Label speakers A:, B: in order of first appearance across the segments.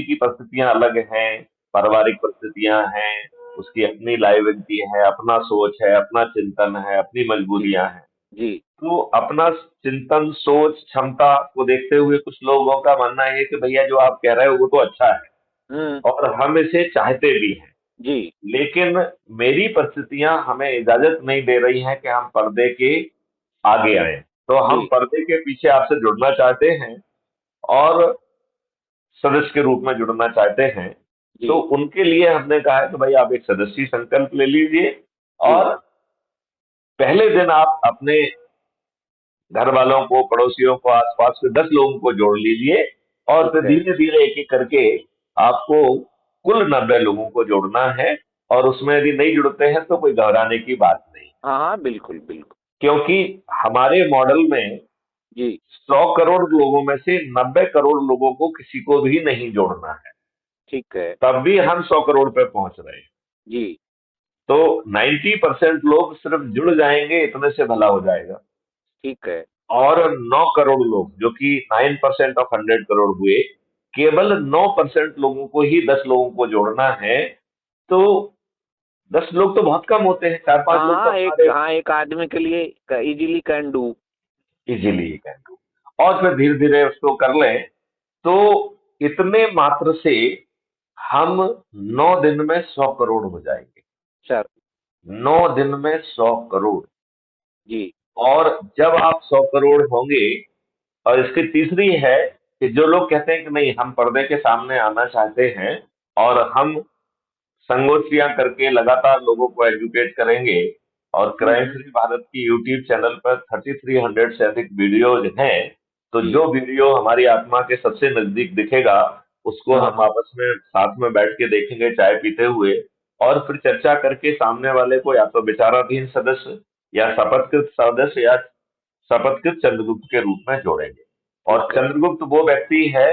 A: की परिस्थितियां अलग हैं, पारिवारिक परिस्थितियां हैं, उसकी अपनी लायबिलिटी है, अपना सोच है, अपना चिंतन है, अपनी
B: जी
A: मजबूरियां हैं।
B: जी।
A: तो अपना चिंतन, सोच, क्षमता को देखते हुए कुछ लोगों का मानना है कि भैया जो आप कह रहे हो वो तो अच्छा है
B: हम्म।
A: और हम इसे चाहते भी हैं,
B: जी
A: लेकिन मेरी परिस्थितियां हमें इजाजत नहीं दे रही हैं कि हम पर्दे के आगे आए। तो
B: जी
A: हम पर्दे के पीछे आपसे जुड़ना चाहते हैं और सदस्य के रूप में जुड़ना चाहते हैं।
B: जी
A: तो उनके लिए हमने कहा है कि भाई आप एक सदस्यीय संकल्प ले लीजिए
B: जी।
A: और पहले दिन आप अपने घर वालों को, पड़ोसियों को, आसपास के 10 लोगों को जोड़ लीजिए और
B: ठीक
A: फिर
B: है।
A: धीरे धीरे एक एक करके आपको कुल 90 लोगों को जोड़ना है। और उसमें यदि नहीं जुड़ते हैं तो कोई घबराने की बात नहीं,
B: हाँ हाँ, बिल्कुल बिल्कुल।
A: क्योंकि हमारे मॉडल में
B: जी।
A: 100 करोड़ लोगों में से 90 करोड़ लोगों को किसी को भी नहीं जोड़ना है,
B: ठीक है।
A: तब भी हम 100 करोड़ पे पहुंच रहे हैं।
B: जी।
A: तो 90% लोग सिर्फ जुड़ जाएंगे, इतने से भला हो जाएगा।
B: ठीक है।
A: और 9 करोड़ लोग, जो कि 9% ऑफ 100 करोड़ हुए, केवल 9% लोगों को ही 10 लोगों को जोड़ना है। तो 10 लोग तो बहुत कम होते हैं, 4-5
B: हाँ
A: लोग तो
B: हाँ,
A: हमारे
B: एक आदमी के लिए easily can do.
A: Easily can do. और फिर धीरे धीरे उसको कर लें तो इतने मात्र से हम 9 दिन में 100 करोड़ हो जाएंगे।
B: सर।
A: 9 दिन में 100 करोड़।
B: जी
A: और जब आप 100 करोड़ होंगे, और इसकी तीसरी है कि जो लोग कहते हैं कि नहीं हम पर्दे के सामने आना चाहते हैं और हम संगोष्ठियां करके लगातार लोगों को एजुकेट करेंगे, और क्राइम
B: हम्म।
A: फ्री भारत की यूट्यूब चैनल पर 3300 से अधिक वीडियोज हैं। तो
B: जी।
A: जो वीडियो हमारी आत्मा के सबसे नजदीक दिखेगा उसको
B: हाँ
A: हम
B: हाँ।
A: आपस में साथ में बैठ के देखेंगे चाय पीते हुए, और फिर चर्चा करके सामने वाले को या तो विचाराधीन सदस्य या शपथकृत सदस्य या शपथकृत चंद्रगुप्त के रूप में जोड़ेंगे। और
B: ठीक है।
A: चंद्रगुप्त वो व्यक्ति है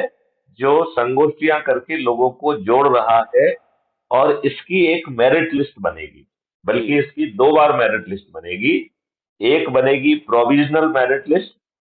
A: जो संगोष्ठियां करके लोगों को जोड़ रहा है, और इसकी एक मेरिट लिस्ट बनेगी,
B: जी।
A: बल्कि इसकी 2 बार मेरिट लिस्ट बनेगी। एक बनेगी प्रोविजनल मेरिट लिस्ट,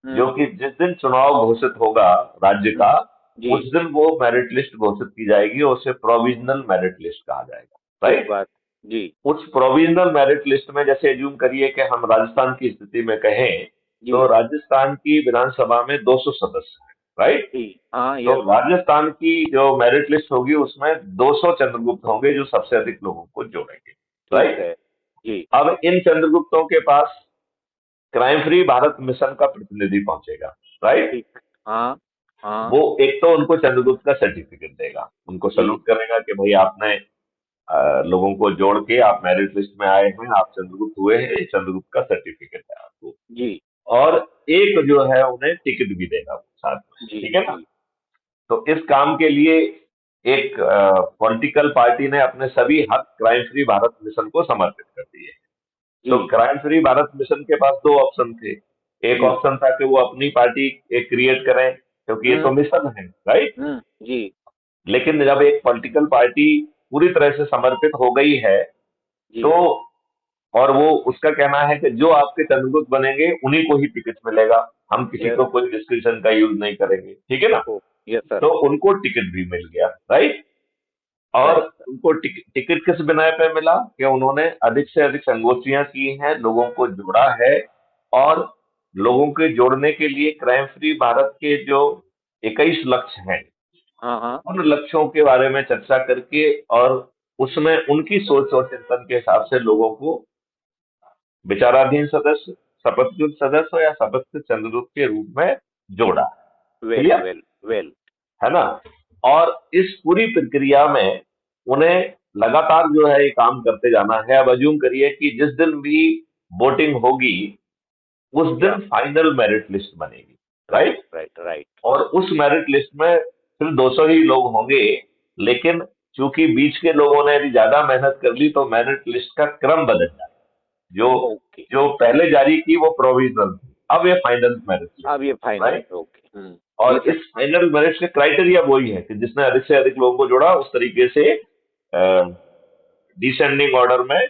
A: जो
B: हम्म।
A: कि जिस दिन चुनाव घोषित होगा राज्य
B: हम्म।
A: का,
B: जी।
A: उस दिन वो मेरिट लिस्ट घोषित की जाएगी और उसे प्रोविजनल मेरिट लिस्ट कहा जाएगा,
B: ठीक
A: राइट।
B: बात। जी
A: उस प्रोविजनल मेरिट लिस्ट में जैसे एज्यूम करिए कि हम राजस्थान की स्थिति में कहें,
B: जी।
A: तो राजस्थान की विधानसभा में 200 सदस्य हैं, राइट।
B: जी। हाँ,
A: तो
B: यस।
A: राजस्थान की जो मेरिट लिस्ट होगी उसमें 200 चंद्रगुप्त होंगे जो सबसे अधिक लोगों को जोड़ेंगे,
B: ठीक
A: राइट।
B: है। जी।
A: अब इन चंद्रगुप्तों के पास क्राइम फ्री भारत मिशन का प्रतिनिधि पहुंचेगा, राइट।
B: ठीक। हाँ हाँ।
A: वो एक तो उनको चंद्रगुप्त का सर्टिफिकेट देगा, उनको
B: जी
A: सल्यूट करेगा कि भाई आपने लोगों को जोड़ के आप मेरिट लिस्ट में आए हैं, आप चंद्रगुप्त हुए हैं, ये चंद्रगुप्त का सर्टिफिकेट है आपको।
B: जी
A: और एक जो है उन्हें टिकट भी देगा साथ में,
B: जी।
A: ठीक है ना।
B: जी
A: तो इस काम के लिए एक पॉलिटिकल पार्टी ने अपने सभी हक क्राइम फ्री भारत मिशन को समर्पित कर दिए।
B: जी।
A: तो क्राइम फ्री भारत मिशन के पास 2 ऑप्शन थे। एक
B: जी।
A: ऑप्शन था कि वो अपनी पार्टी एक क्रिएट करें, क्योंकि ये तो
B: हम्म।
A: मिशन है, राइट।
B: जी
A: लेकिन जब एक पॉलिटिकल पार्टी पूरी तरह से समर्पित हो गई है,
B: जी।
A: तो और वो उसका कहना है कि जो आपके चंद्रगुप्त बनेंगे उन्हीं को ही टिकट मिलेगा, हम किसी
B: यस।
A: को कोई डिस्क्रिप्शन का यूज नहीं करेंगे, ठीक है ना।
B: ओ। Yes sir.
A: तो उनको टिकट भी मिल गया, राइट। और
B: राइट।
A: उनको टिकट किस बिना पे मिला कि उन्होंने अधिक से अधिक संगोष्ठियां की हैं, लोगों को जोड़ा है। और लोगों के जोड़ने के लिए क्राइम फ्री भारत के जो 21 लक्ष्य हैं,
B: हाँ हाँ।
A: उन लक्ष्यों के बारे में चर्चा करके और उसमें उनकी सोच और चिंतन के हिसाब से लोगों को विचाराधीन सदस्य, शपथकृत सदस्य या शपथकृत चंद्रगुप्त के रूप में जोड़ा।
B: Well
A: clear
B: well well.
A: है ना। और इस पूरी प्रक्रिया में उन्हें लगातार जो है ये काम करते जाना है। अब अज्यूम करिए कि जिस दिन भी वोटिंग होगी उस
B: या।
A: दिन फाइनल मेरिट लिस्ट बनेगी,
B: राइट
A: राइट।
B: Right right.
A: और उस मेरिट लिस्ट में सिर्फ 200 ही लोग होंगे, लेकिन चूंकि बीच के लोगों ने यदि ज्यादा मेहनत कर ली तो मेरिट लिस्ट का क्रम बदल जाए। जो
B: ओके।
A: जो पहले जारी की वो प्रोविजनल थी, अब ये फाइनल मेरिट लिस्ट
B: अब ये
A: है,
B: फाइनल
A: राइट।
B: है। ओके। जी
A: और
B: सर।
A: इस फाइनल मेरिट के क्राइटेरिया वही है कि जिसने अधिक से अधिक लोगों को जोड़ा उस तरीके से डिसेंडिंग ऑर्डर में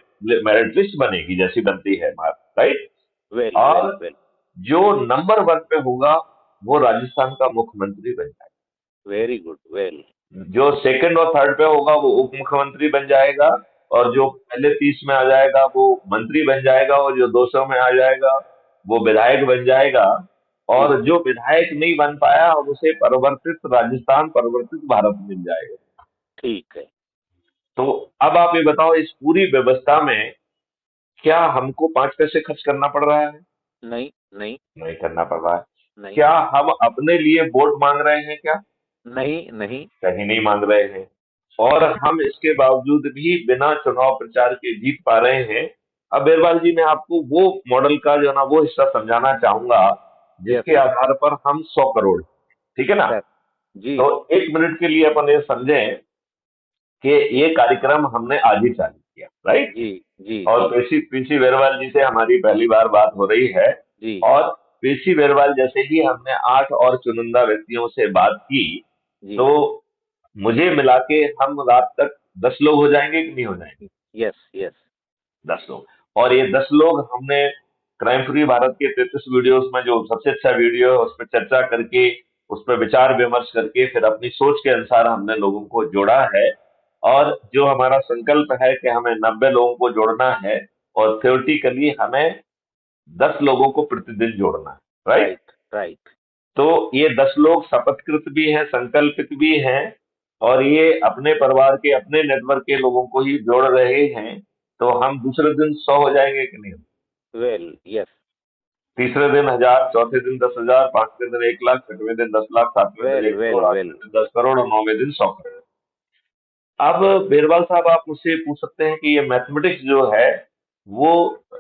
A: मेरिट लिस्ट बनेगी जैसी बनती है, राइट।
B: वेल वेल
A: और
B: वेल।
A: जो नंबर 1 पे होगा वो राजस्थान का मुख्यमंत्री बन जाएगा।
B: Very good. वेल।
A: जो सेकंड और थर्ड पे होगा वो उप मुख्यमंत्री बन जाएगा, और जो पहले 30 में आ जाएगा वो मंत्री बन जाएगा, और जो 200 में आ जाएगा वो विधायक बन जाएगा।
B: जी।
A: और जो विधायक नहीं बन पाया उसे परिवर्तित राजस्थान, परिवर्तित भारत मिल जाएगा।
B: ठीक है।
A: तो अब आप ये बताओ, इस पूरी व्यवस्था में क्या हमको 5 पैसे खर्च करना पड़ रहा है?
B: नहीं, नहीं,
A: नहीं करना पड़ रहा है।
B: नहीं,
A: क्या हम अपने लिए वोट मांग रहे हैं क्या?
B: नहीं, नहीं।
A: कहीं नहीं मांग रहे हैं। और हम इसके बावजूद भी बिना चुनाव प्रचार के जीत पा रहे हैं। अब बेरवाल जी, मैं आपको वो मॉडल का जो है ना वो हिस्सा समझाना चाहूंगा
B: यस
A: जिसके
B: सर।
A: आधार पर हम 100 करोड़, ठीक है ना?
B: सर। जी।
A: तो 1 मिनट के लिए अपन ये समझें कि ये कार्यक्रम हमने आज ही चालू किया, राइट?
B: जी। जी।
A: और
B: जी।
A: पीसी पीसी बेरवाल जी से हमारी पहली बार बात हो रही है।
B: जी।
A: और पीसी बेरवाल जैसे ही हमने 8 और चुनिंदा व्यक्तियों से बात की,
B: जी।
A: तो मुझे मिला के हम रात तक 10 लोग हो जाएंगे कि नहीं हो जाएंगे?
B: Yes, yes.
A: 10 लोग। और ये 10 लोग हमने क्राइम फ्री भारत के 33 वीडियोस में जो सबसे अच्छा वीडियो है उस पर चर्चा करके, उस पर विचार विमर्श करके फिर अपनी सोच के अनुसार हमने लोगों को जोड़ा है। और जो हमारा संकल्प है कि हमें 90 लोगों को जोड़ना है, और थ्योरेटिकली हमें 10 लोगों को प्रतिदिन जोड़ना है, राइट?
B: Right, right.
A: तो ये 10 लोग शपथकृत भी हैं, संकल्पित भी हैं, और ये अपने परिवार के, अपने नेटवर्क के लोगों को ही जोड़ रहे हैं। तो हम दूसरे दिन 100 हो जाएंगे कि नहीं?
B: Well, yes.
A: तीसरे दिन 1000, चौथे दिन 10,000, पांचवें दिन 1 लाख, छठवें दिन 10 लाख, सातवें दिन
B: वेल,
A: 1 करोड़,
B: वेल,
A: आठवें
B: वेल।
A: दिन 10 करोड़, और 9वें दिन 100 करोड़। अब बेरवाल साहब, आप मुझसे पूछ सकते हैं कि ये मैथमेटिक्स जो है वो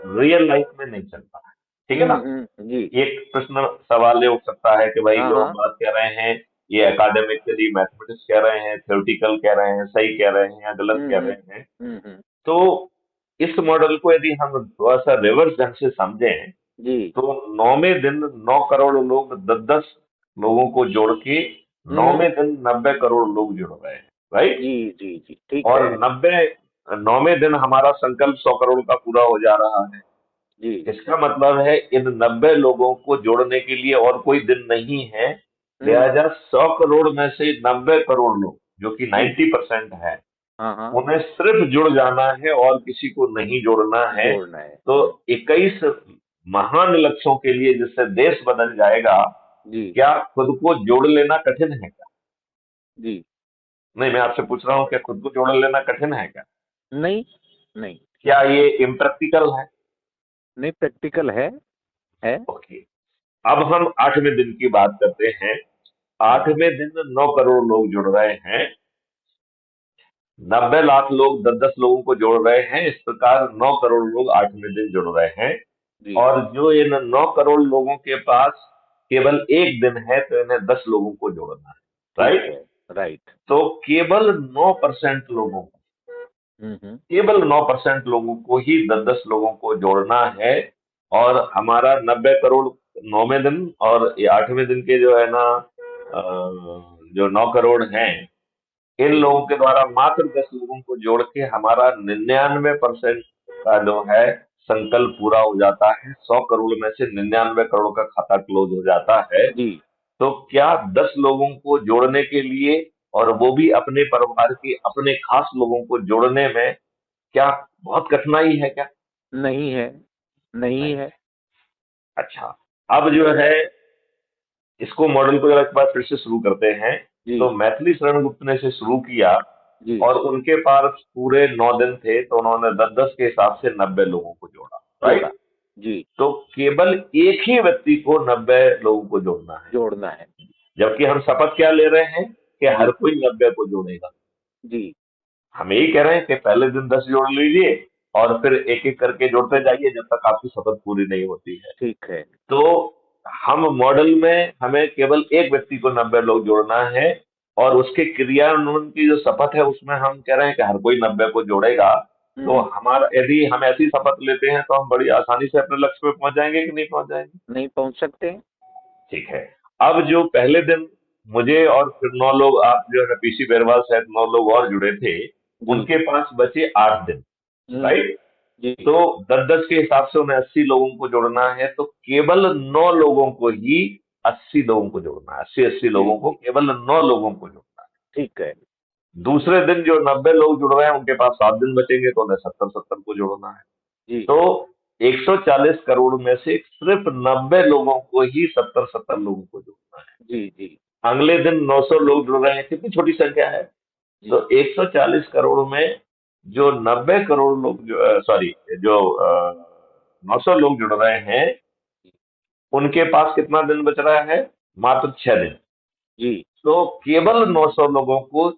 A: रियल लाइफ में नहीं चल रहा है, ठीक है ना?
B: जी।
A: एक प्रश्न सवाल ये उठ सकता है कि भाई
B: हाँ,
A: लोग
B: हाँ।
A: बात कह रहे हैं, ये एकेडमिकली मैथमेटिक्स कह रहे हैं, थ्योरेटिकल कह रहे हैं, सही कह रहे हैं या गलत कह रहे हैं? तो इस मॉडल को यदि हम थोड़ा सा रिवर्स ढंग से समझें,
B: जी।
A: तो 9वें दिन 9 करोड़ लोग 10-10 लोगों को जोड़ के
B: हुँ।
A: 9वें दिन 90 करोड़ लोग जुड़ रहे हैं, राइट?
B: जी, जी, जी, ठीक
A: और
B: है।
A: 9वें दिन हमारा संकल्प 100 करोड़ का पूरा हो जा रहा है।
B: जी।
A: इसका मतलब है इन 90 लोगों को जोड़ने के लिए और कोई दिन नहीं है।
B: हुँ।
A: लिहाजा 100 करोड़ में से 90 करोड़ लोग, जो कि
B: जी।
A: 90% है,
B: हाँ, हाँ।
A: उन्हें सिर्फ जुड़ जाना है और किसी को नहीं जोड़ना है।
B: जोड़ना है।
A: तो 21 महान लक्ष्यों के लिए जिससे देश बदल जाएगा,
B: जी।
A: क्या खुद को जोड़ लेना कठिन है क्या?
B: जी।
A: नहीं, मैं आपसे पूछ रहा हूँ, क्या खुद को जोड़ लेना कठिन है क्या?
B: नहीं, नहीं,
A: क्या ये इम्प्रैक्टिकल है?
B: नहीं, प्रैक्टिकल है, है।
A: ओके। अब हम 8वें दिन की बात करते हैं।
B: हाँ।
A: 8वें दिन 9 करोड़ लोग जुड़ रहे हैं। 90 लाख लोग 10-10 लोगों को जोड़ रहे हैं। इस प्रकार 9 करोड़ लोग 8वें दिन जुड़ रहे हैं।
B: जी।
A: और जो इन 9 करोड़ लोगों के पास केवल एक दिन है, तो इन्हें 10 लोगों को जोड़ना है,
B: ठीक
A: राइट?
B: है। राइट।
A: तो केवल 9% लोगों को,
B: हुँ।
A: केवल 9% लोगों को ही 10-10 लोगों को जोड़ना है। और हमारा 90 करोड़ 9वें दिन, और ये 8वें दिन के जो है ना जो 9 करोड़ हैं, इन
B: जी।
A: लोगों के द्वारा मात्र 10 लोगों को जोड़ के हमारा 99% का जो है संकल्प पूरा हो जाता है। 100 करोड़ में से 99 करोड़ का खाता क्लोज हो जाता है।
B: जी।
A: तो क्या 10 लोगों को जोड़ने के लिए, और वो भी अपने परिवार के अपने खास लोगों को जोड़ने में, क्या बहुत कठिनाई है क्या?
B: नहीं है, नहीं
A: नहीं
B: है।
A: है। अच्छा, अब जो है इसको मॉडल को जरा एक बार फिर से शुरू करते हैं। तो
B: जी।
A: मैथिली शरण गुप्त ने इसे शुरू किया,
B: जी।
A: और उनके पास पूरे 9 दिन थे, तो उन्होंने 10-10 के हिसाब से 90 लोगों को जोड़ा,
B: जोड़ा।
A: राइट?
B: जी।
A: तो केवल एक ही व्यक्ति को 90 लोगों को जोड़ना है।
B: जोड़ना है।
A: जबकि हम शपथ क्या ले रहे हैं कि हर
B: जी।
A: कोई 90 को जोड़ेगा।
B: जी।
A: हम यही कह रहे हैं कि पहले दिन 10 जोड़ लीजिए, और फिर एक एक करके जोड़ते जाइए जब तक आपकी शपथ पूरी नहीं होती है।
B: ठीक है।
A: तो हम मॉडल में हमें केवल एक व्यक्ति को 90 लोग जोड़ना है, और उसके क्रियान्वयन की जो शपथ है उसमें हम कह रहे हैं कि हर कोई 90 को जोड़ेगा। तो
B: हुँ।
A: हमारा, यदि हम ऐसी शपथ लेते हैं तो हम बड़ी आसानी से अपने लक्ष्य पे पहुंच जाएंगे कि नहीं पहुंच जाएंगे?
B: नहीं पहुँच सकते?
A: ठीक है। अब जो पहले दिन मुझे और फिर 9 लोग, आप जो है पीसी बेरवाल सहित 9 लोग और जुड़े थे,
B: जी।
A: उनके पास बचे 8 दिन,
B: हुँ।
A: राइट?
B: जी।
A: तो 10-10 के हिसाब से उन्हें 80 लोगों को जोड़ना है। तो केवल 9 लोगों को ही 80 लोगों को जोड़ना है। 80-80
B: जी।
A: लोगों को, केवल 9 लोगों को जोड़ना है।
B: ठीक है।
A: दूसरे दिन जो 90 लोग जुड़ रहे हैं उनके पास 7 दिन बचेंगे, तो उन्हें 70-70 को जोड़ना है।
B: जी
A: तो 140 करोड़ में से सिर्फ 90 लोगों को ही 70-70 लोगों को जोड़ना है।
B: जी जी
A: अगले दिन 900 लोग जुड़ रहे हैं, कितनी छोटी संख्या है।
B: जी।
A: तो 140 करोड़ में जो 90 करोड़ लोग जो सॉरी जो 900 लोग जुड़ रहे हैं, उनके पास कितना दिन बच रहा है, मात्र 6 दिन।
B: जी
A: तो केवल 900 लोगों को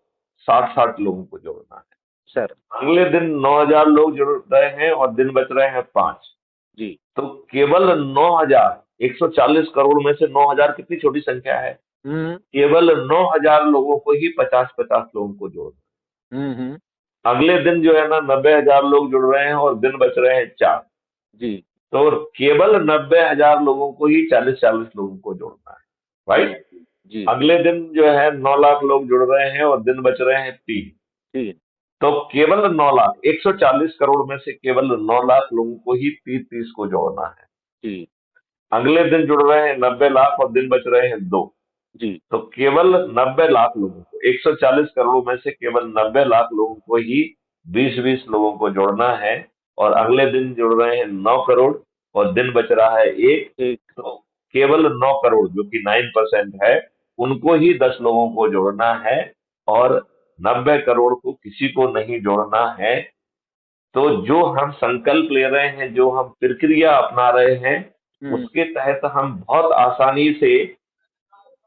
A: 60-60 लोगों को जोड़ना है।
B: सर।
A: अगले दिन 9000 लोग जुड़ रहे हैं और दिन बच रहे हैं 5।
B: जी।
A: तो केवल 9000, 140 करोड़ में से 9000 कितनी छोटी संख्या है।
B: हम्म
A: केवल 9000 लोगों को ही 50-50 लोगों को जोड़ना
B: हम्म।
A: है। अगले दिन जो है ना 90,000 लोग जुड़ रहे हैं और दिन बच रहे हैं 4।
B: जी
A: तो केवल 90,000 लोगों को ही 40-40 लोगों को जोड़ना है,
B: जी
A: राइट।
B: जी।
A: अगले दिन जो है 9 लाख लोग जुड़ रहे हैं और दिन बच रहे हैं 3।
B: तीन।
A: तो केवल 9 लाख, 140 करोड़ में से केवल 9 लाख लोगों को ही 30-30 को जोड़ना है।
B: जी
A: अगले दिन जुड़ रहे हैं 90 लाख और दिन बच रहे हैं 2।
B: जी
A: तो केवल 90 लाख लोगों को, 140 करोड़ में से केवल 90 लाख लोगों को ही 20-20 लोगों को जोड़ना है। और अगले दिन जुड़ रहे हैं 9 करोड़ और दिन बच रहा है 1।
B: एक।
A: तो केवल 9 करोड़ जो कि 9% है, उनको ही 10 लोगों को जोड़ना है और 90 करोड़ को किसी को नहीं जोड़ना है। तो जो हम संकल्प ले रहे हैं, जो हम प्रक्रिया अपना रहे हैं,
B: हम्म।
A: उसके तहत हम बहुत आसानी से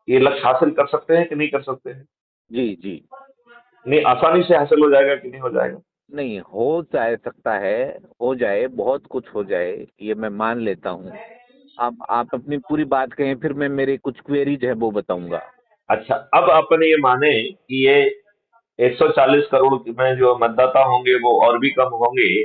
A: ये लक्ष्य हासिल कर सकते हैं कि नहीं कर सकते हैं।
B: जी जी।
A: नहीं, आसानी से हासिल हो जाएगा कि नहीं हो जाएगा।
B: नहीं, हो जाए सकता है, हो जाए, बहुत कुछ हो जाए, ये मैं मान लेता हूँ। अब आप अपनी पूरी बात कहें, फिर मैं मेरे कुछ क्वेरीज है वो बताऊंगा।
A: अच्छा, अब अपन ये माने कि ये 140 करोड़ में जो मतदाता होंगे वो और भी कम होंगे,